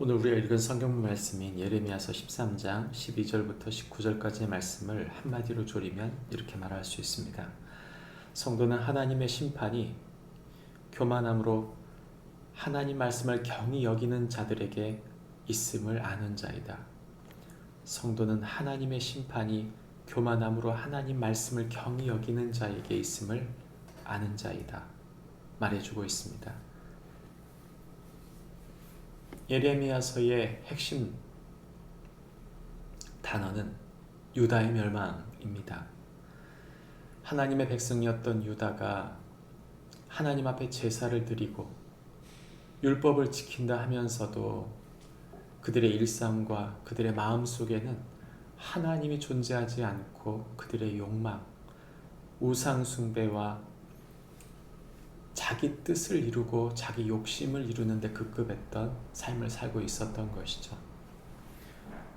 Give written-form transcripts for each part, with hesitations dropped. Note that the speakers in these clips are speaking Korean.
오늘 우리가 읽은 성경 말씀인 예레미야서 13장 12절부터 19절까지의 말씀을 한마디로 조리면 이렇게 말할 수 있습니다. 성도는 하나님의 심판이 교만함으로 하나님 말씀을 경히 여기는 자들에게 있음을 아는 자이다. 성도는 하나님의 심판이 교만함으로 하나님 말씀을 경히 여기는 자에게 있음을 아는 자이다. 말해주고 있습니다. 예레미야서의 핵심 단어는 유다의 멸망입니다. 하나님의 백성이었던 유다가 하나님 앞에 제사를 드리고 율법을 지킨다 하면서도 그들의 일상과 그들의 마음 속에는 하나님이 존재하지 않고 그들의 욕망, 우상 숭배와 자기 뜻을 이루고 자기 욕심을 이루는 데 급급했던 삶을 살고 있었던 것이죠.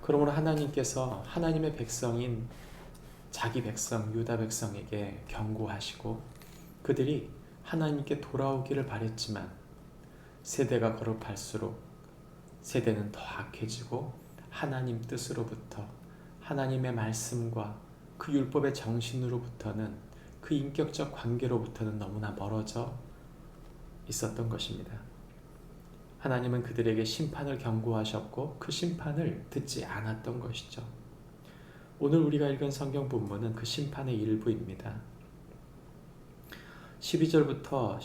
그러므로 하나님께서 하나님의 백성인 자기 백성 유다 백성에게 경고하시고 그들이 하나님께 돌아오기를 바랬지만 세대가 거듭할수록 세대는 더 악해지고 하나님 뜻으로부터 하나님의 말씀과 그 율법의 정신으로부터는 그 인격적 관계로부터는 너무나 멀어져 있었던 것입니다. 하나님은 그들에게 심판을 경고하셨고 그 심판을 듣지 않았던 것이죠. 오늘 우리가 읽은 성경 본문은 그 심판의 일부입니다. 12절부터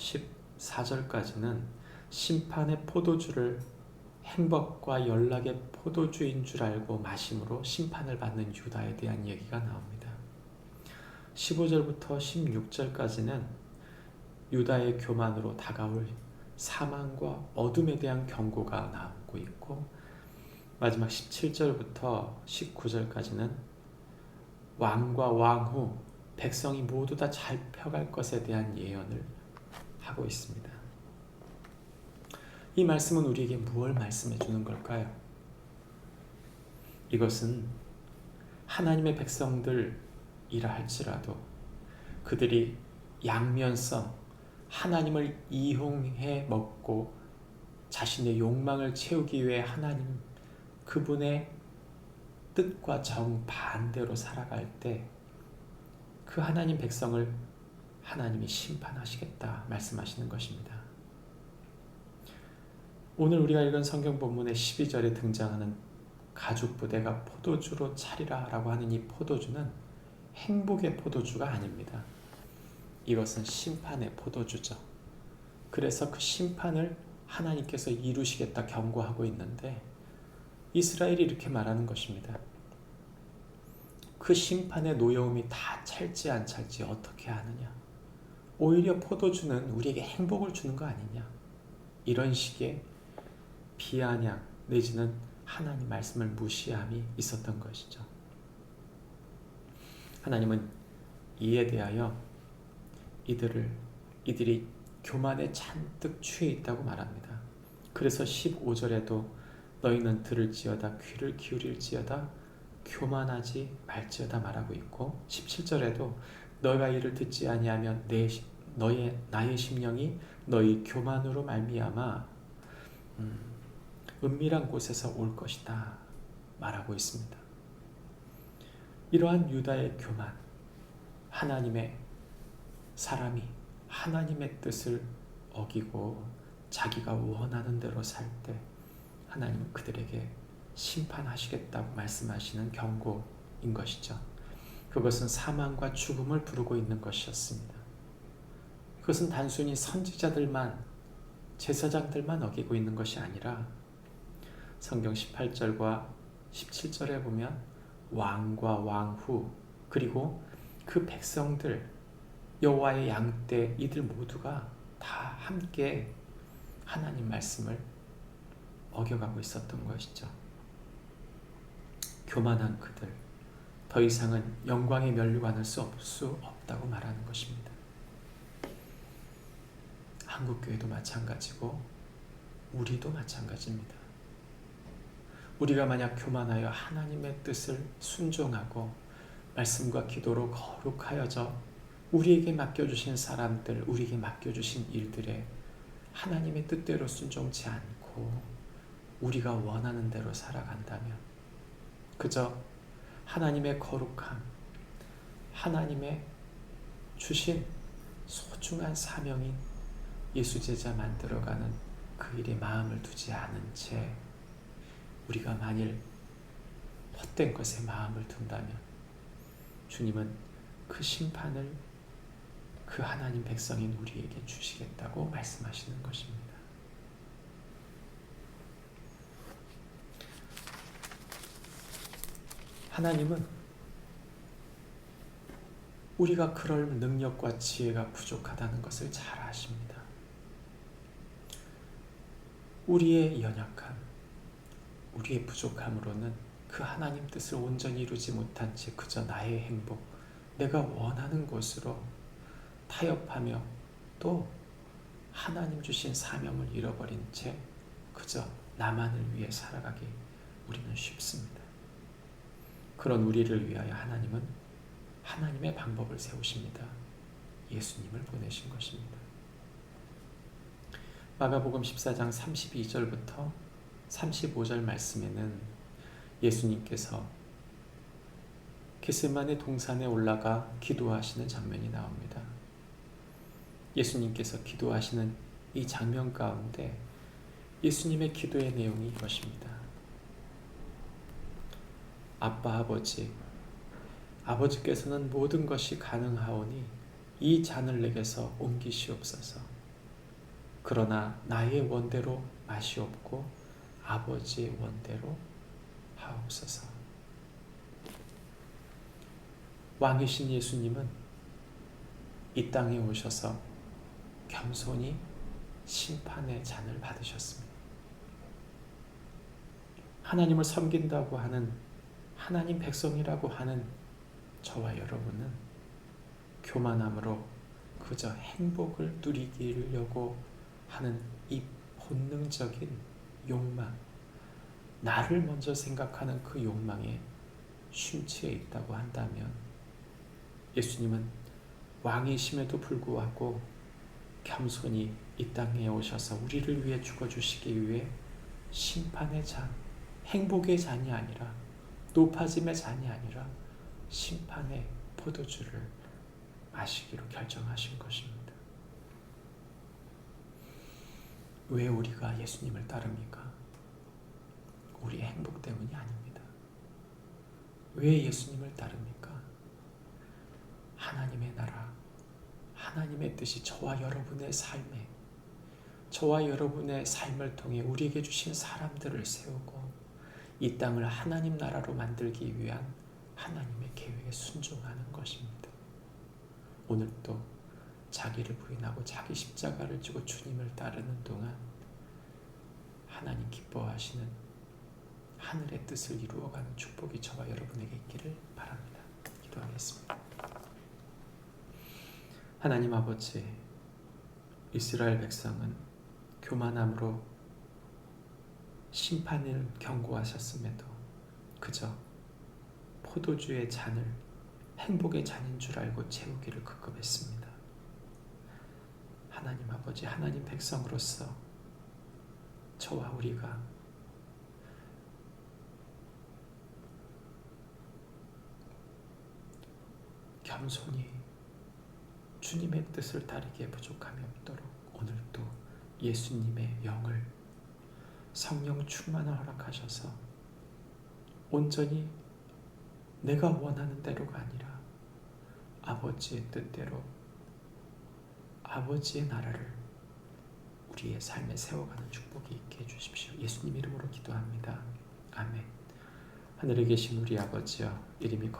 14절까지는 심판의 포도주를 행복과 연락의 포도주인 줄 알고 마심으로 심판을 받는 유다에 대한 얘기가 나옵니다. 15절부터 16절까지는 유다의 교만으로 다가올 사망과 어둠에 대한 경고가 나오고 있고 마지막 17절부터 19절까지는 왕과 왕후 백성이 모두 다 잡혀갈 것에 대한 예언을 하고 있습니다. 이 말씀은 우리에게 무엇을 말씀해 주는 걸까요? 이것은 하나님의 백성들이라 할지라도 그들이 양면성 하나님을 이용해 먹고 자신의 욕망을 채우기 위해 하나님 그분의 뜻과 정반대로 살아갈 때 그 하나님 백성을 하나님이 심판하시겠다 말씀하시는 것입니다. 오늘 우리가 읽은 성경 본문의 12절에 등장하는 가죽 부대가 포도주로 차리라 라고 하는 이 포도주는 행복의 포도주가 아닙니다. 이것은 심판의 포도주죠. 그래서 그 심판을 하나님께서 이루시겠다 경고하고 있는데 이스라엘이 이렇게 말하는 것입니다. 그 심판의 노여움이 다 찰지 안 찰지 어떻게 아느냐. 오히려 포도주는 우리에게 행복을 주는 거 아니냐. 이런 식의 비아냥 내지는 하나님 말씀을 무시함이 있었던 것이죠. 하나님은 이에 대하여 이들이 교만에 잔뜩 취해 있다고 말합니다. 그래서 15절에도 너희는 들을지어다 귀를 기울일지어다 교만하지 말지어다 말하고 있고 17절에도 너희가 이를 듣지 아니하면 나의 심령이 너희 교만으로 말미암아 은밀한 곳에서 올 것이다 말하고 있습니다. 이러한 유다의 교만, 하나님의 사람이 하나님의 뜻을 어기고 자기가 원하는 대로 살 때 하나님은 그들에게 심판하시겠다고 말씀하시는 경고인 것이죠. 그것은 사망과 죽음을 부르고 있는 것이었습니다. 그것은 단순히 선지자들만 제사장들만 어기고 있는 것이 아니라 성경 18절과 17절에 보면 왕과 왕후 그리고 그 백성들 여호와의 양떼 이들 모두가 다 함께 하나님 말씀을 어겨가고 있었던 것이죠. 교만한 그들 더 이상은 영광의 면류관을 수 없다고 말하는 것입니다. 한국교회도 마찬가지고 우리도 마찬가지입니다. 우리가 만약 교만하여 하나님의 뜻을 순종하고 말씀과 기도로 거룩하여져 우리에게 맡겨주신 사람들, 우리에게 맡겨주신 일들에 하나님의 뜻대로 순종치 않고 우리가 원하는 대로 살아간다면 그저 하나님의 거룩함, 하나님의 주신 소중한 사명인 예수제자 만들어가는 그 일에 마음을 두지 않은 채 우리가 만일 헛된 것에 마음을 둔다면 주님은 그 심판을 그 하나님 백성인 우리에게 주시겠다고 말씀하시는 것입니다. 하나님은 우리가 그럴 능력과 지혜가 부족하다는 것을 잘 아십니다. 우리의 연약함, 우리의 부족함으로는 그 하나님 뜻을 온전히 이루지 못한 채 그저 나의 행복, 내가 원하는 곳으로 타협하며 또 하나님 주신 사명을 잃어버린 채 그저 나만을 위해 살아가기 우리는 쉽습니다. 그런 우리를 위하여 하나님은 하나님의 방법을 세우십니다. 예수님을 보내신 것입니다. 마가복음 14장 32절부터 35절 말씀에는 예수님께서 겟세마네 동산에 올라가 기도하시는 장면이 나옵니다. 예수님께서 기도하시는 이 장면 가운데 예수님의 기도의 내용이 이것입니다. 아빠 아버지께서는 모든 것이 가능하오니 이 잔을 내게서 옮기시옵소서. 그러나 나의 원대로 마시옵고 아버지의 원대로 하옵소서. 왕이신 예수님은 이 땅에 오셔서 겸손히 심판의 잔을 받으셨습니다. 하나님을 섬긴다고 하는 하나님 백성이라고 하는 저와 여러분은 교만함으로 그저 행복을 누리기려고 하는 이 본능적인 욕망, 나를 먼저 생각하는 그 욕망에 심취해 있다고 한다면 예수님은 왕이심에도 불구하고 겸손히 이 땅에 오셔서 우리를 위해 죽어주시기 위해 심판의 잔, 행복의 잔이 아니라 높아짐의 잔이 아니라 심판의 포도주를 마시기로 결정하신 것입니다. 왜 우리가 예수님을 따릅니까? 우리의 행복 때문이 아닙니다. 왜 예수님을 따릅니까? 하나님의 나라, 하나님의 뜻이 저와 여러분의 삶을 통해 우리에게 주신 사람들을 세우고 이 땅을 하나님 나라로 만들기 위한 하나님의 계획에 순종하는 것입니다. 오늘도 자기를 부인하고 자기 십자가를 지고 주님을 따르는 동안 하나님 기뻐하시는 하늘의 뜻을 이루어가는 축복이 저와 여러분에게 있기를 바랍니다. 기도하겠습니다. 하나님 아버지, 이스라엘 백성은 교만함으로 심판을 경고하셨음에도 그저 포도주의 잔을 행복의 잔인 줄 알고 채우기를 급급했습니다. 하나님 아버지, 하나님 백성으로서 저와 우리가 겸손히 주님의 뜻을 따르기에 부족함이 없도록 오늘도 예수님의 영을 성령 충만을 허락하셔서 온전히 내가 원하는 대로가 아니라 아버지의 뜻대로 아버지의 나라를 우리의 삶에 세워가는 축복이 있게 해주십시오. 예수님 이름으로 기도합니다. 아멘. 하늘에 계신 우리 아버지여, 이름이